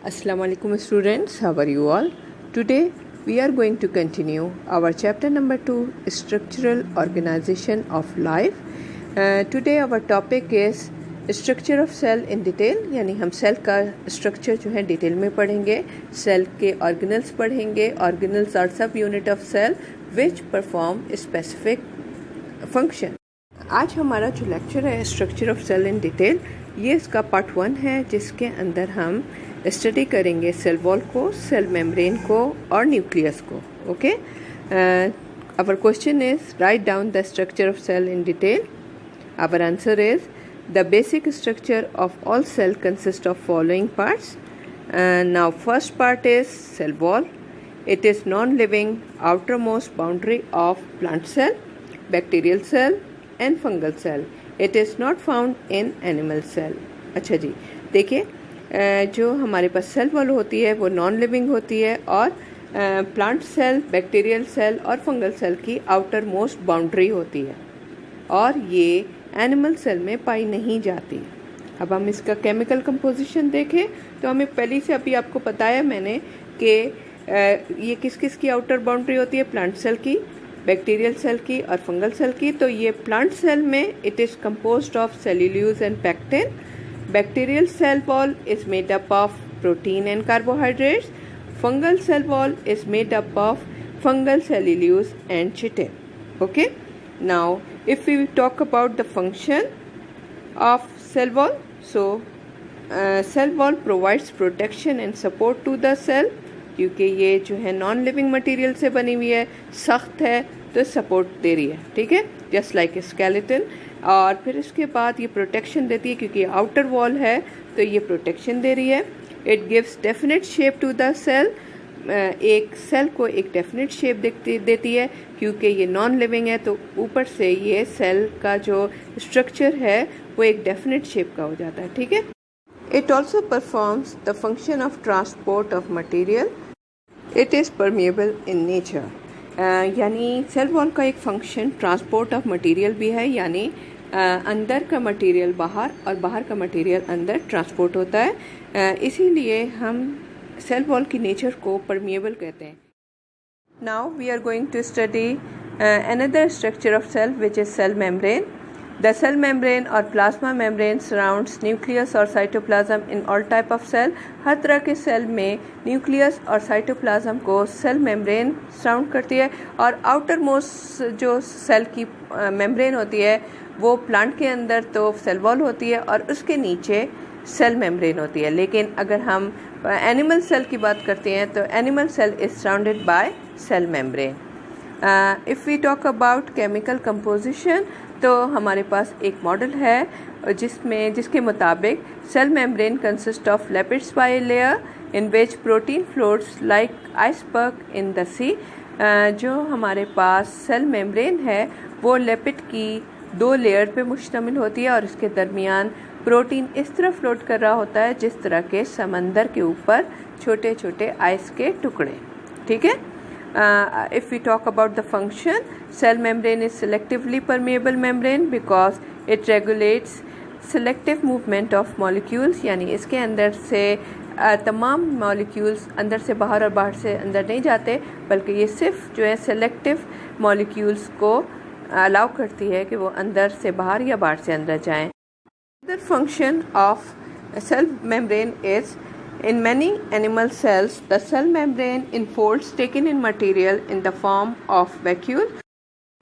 Assalamu alaikum students, how are you all? Today we are going to continue our chapter number 2, Structural Organization of Life. Today our topic is Structure of Cell in Detail, यानी हम cell का structure जो है detail में पढ़ेंगे, cell के organelles पढ़ेंगे. Organelles are sub unit of cell which perform specific function. आज हमारा जो लेक्चर है structure of cell in detail, ये इसका पार्ट 1 है, जिसके अंदर हम स्टडी करेंगे सेल वॉल को, सेल मेम्ब्रेन को और न्यूक्लियस को. Okay, our question is write down the structure of cell in detail. Our answer is the basic structure of all cell consist of following parts. Now first part is cell wall. It is non living outermost boundary of plant cell, bacterial cell and fungal cell. It is not found in animal cell. अच्छा जी, देखिए जो हमारे पास cell wall होती है वो non living होती है और प्लांट सेल, बैक्टीरियल सेल और फंगल सेल की आउटर मोस्ट बाउंड्री होती है और ये एनिमल सेल में पाई नहीं जाती. अब हम इसका केमिकल कंपोजिशन देखें तो हमें पहले से अभी आपको बताया मैंने कि ये किस किस की आउटर बाउंड्री होती है, प्लांट सेल की, बैक्टीरियल सेल की और फंगल सेल की. तो ये प्लांट सेल में it is composed of cellulose and pectin. Bacterial cell wall is made up of protein and carbohydrates. Fungal cell wall is made up of fungal cellulose and chitin. Okay, now if we talk about the function of cell wall, so cell wall provides protection and support to the cell, क्योंकि ये जो है non living material से बनी हुई है, सख्त है तो सपोर्ट दे रही है. ठीक है, जस्ट लाइक स्केलेटन. और फिर इसके बाद ये प्रोटेक्शन देती है, क्योंकि आउटर वॉल है तो ये प्रोटेक्शन दे रही है. It gives definite shape to the cell. एक सेल को एक डेफिनेट शेप देती है, क्योंकि ये नॉन लिविंग है तो ऊपर से ये सेल का जो स्ट्रक्चर है वो एक डेफिनेट शेप का हो जाता है. ठीक है. It also performs the function of transport of material. It is permeable in nature. यानी सेल वॉल का एक फंक्शन ट्रांसपोर्ट ऑफ मटेरियल भी है, यानी अंदर का मटेरियल बाहर और बाहर का मटेरियल अंदर ट्रांसपोर्ट होता है. इसीलिए हम सेल वॉल की नेचर को परमिएबल कहते हैं. Now we are going to study another structure of cell, which is cell membrane. The cell membrane or plasma membrane surrounds nucleus or cytoplasm in all type of cell. हर तरह के cell में nucleus और cytoplasm को cell membrane surround करती है और outer most जो cell की मेम्ब्रेन होती है वो प्लांट के अंदर तो सेल वॉल होती है और उसके नीचे सेल मेम्ब्रेन होती है. लेकिन अगर हम एनिमल सेल की बात करते हैं तो animal cell is surrounded by cell membrane. If we talk about chemical composition, तो हमारे पास एक मॉडल है जिसके मुताबिक cell membrane consist of lipids bilayer in which protein floats like iceberg in the sea. जो हमारे पास सेल मेम्ब्रेन है वो लिपिड की 2 लेयर पे मुश्तमिल होती है और इसके दरमियान प्रोटीन इस तरह फ्लोट कर रहा होता है जिस तरह के समंदर के ऊपर छोटे छोटे आइस के टुकड़े. ठीक है. If we talk about the function, cell membrane is selectively permeable membrane because it regulates selective movement of molecules. यानी इसके अंदर से तमाम molecules अंदर से बाहर और बाहर से अंदर नहीं जाते, बल्कि ये सिर्फ जो है selective molecules को अलाउ करती है कि वो अंदर से बाहर या बाहर से अंदर जाएं. Another function of cell membrane is in many animal cells, the cell membrane enfolds taken in material in the form of vacuole.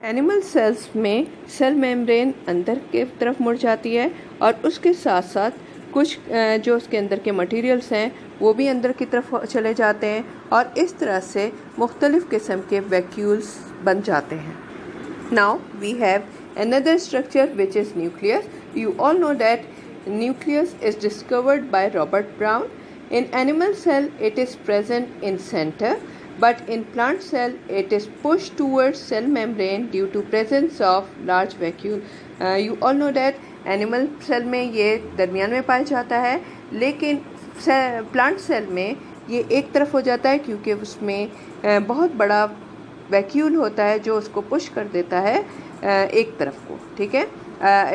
Animal cells में सेल मेम्ब्रेन अंदर के तरफ मुड़ जाती है और उसके साथ साथ कुछ जो उसके अंदर के मटेरियल्स हैं वो भी अंदर की तरफ चले जाते हैं और इस तरह से मुख्तलिफ़ किस्म के वैक्यूल्स बन जाते हैं. Now we have another structure which is nucleus. You all know that nucleus is discovered by Robert Brown. In animal cell it is present in center, but in plant cell it is pushed towards cell membrane due to presence of large vacuole. You all know that animal cell में ये दरमियान में पाया जाता है, लेकिन plant cell में ये एक तरफ हो जाता है क्योंकि उसमें बहुत बड़ा वैक्यूल होता है जो उसको पुश कर देता है एक तरफ को. ठीक है.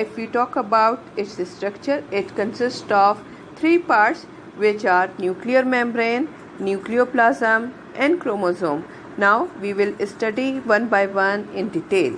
If you talk about its structure, it consist of 3 parts. which are nuclear membrane, nucleoplasm, and chromosome. Now we will study one by one in detail.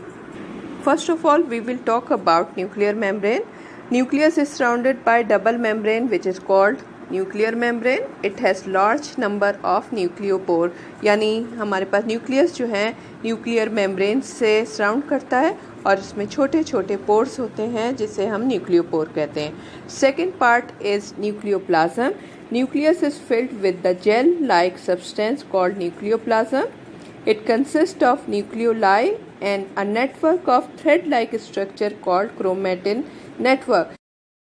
First of all, we will talk about nuclear membrane. Nucleus is surrounded by double membrane which is called nuclear membrane. It has large number of nucleopore, यानी हमारे पास nucleus जो है nuclear membrane से surround करता है और इसमें छोटे छोटे पोर्स होते हैं जिसे हम न्यूक्लियोपोर कहते हैं. Second part is nucleoplasm. Nucleus is filled with the gel-like substance called nucleoplasm. It consists of nucleoli and a network of thread-like structure called chromatin network.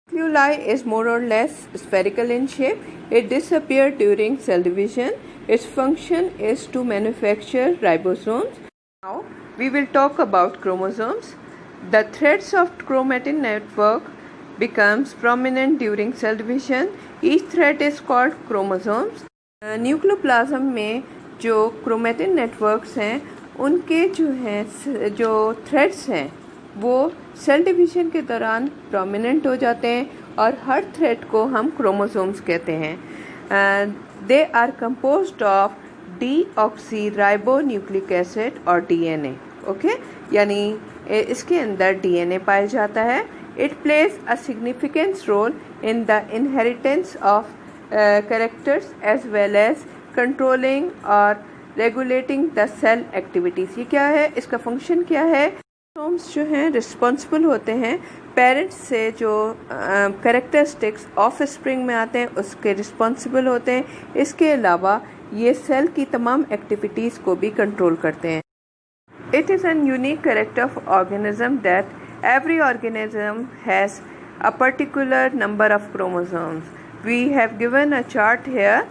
Nucleoli is more or less spherical in shape. It disappears during cell division. Its function is to manufacture ribosomes. Now we will talk about chromosomes. The threads of chromatin network becomes prominent during cell division. Each thread is called chromosomes. Nucleoplasm में जो chromatin networks हैं उनके जो threads हैं वो cell division के दौरान prominent हो जाते हैं और हर थ्रेड को हम क्रोमोसोम्स कहते हैं. They are composed of deoxyribonucleic acid और डीएनए. ओके, यानी इसके अंदर डीएनए पाया जाता है. It plays a significant role in the inheritance of characters as well as controlling or regulating the cell activities. ये क्या है, इसका फंक्शन क्या है? क्रोमोसोम्स जो हैं रिस्पॉन्सिबल होते हैं पेरेंट्स से जो कैरेक्टरिस्टिक्स ऑफ स्प्रिंग में आते हैं उसके रिस्पॉन्सिबल होते हैं. इसके अलावा ये सेल की तमाम एक्टिविटीज़ को भी कंट्रोल करते हैं. It is an unique character of organism that every organism has a particular number of chromosomes. We have given a chart here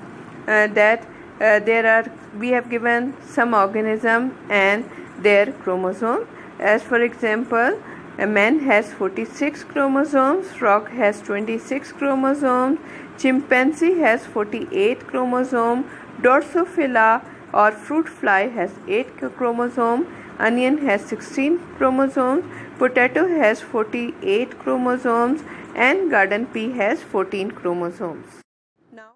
we have given some organism and their chromosome. As for example, a man has 46 chromosomes, frog has 26 chromosomes, chimpanzee has 48 chromosomes, Drosophila or fruit fly has 8 chromosomes, onion has 16 chromosomes, potato has 48 chromosomes, and garden pea has 14 chromosomes.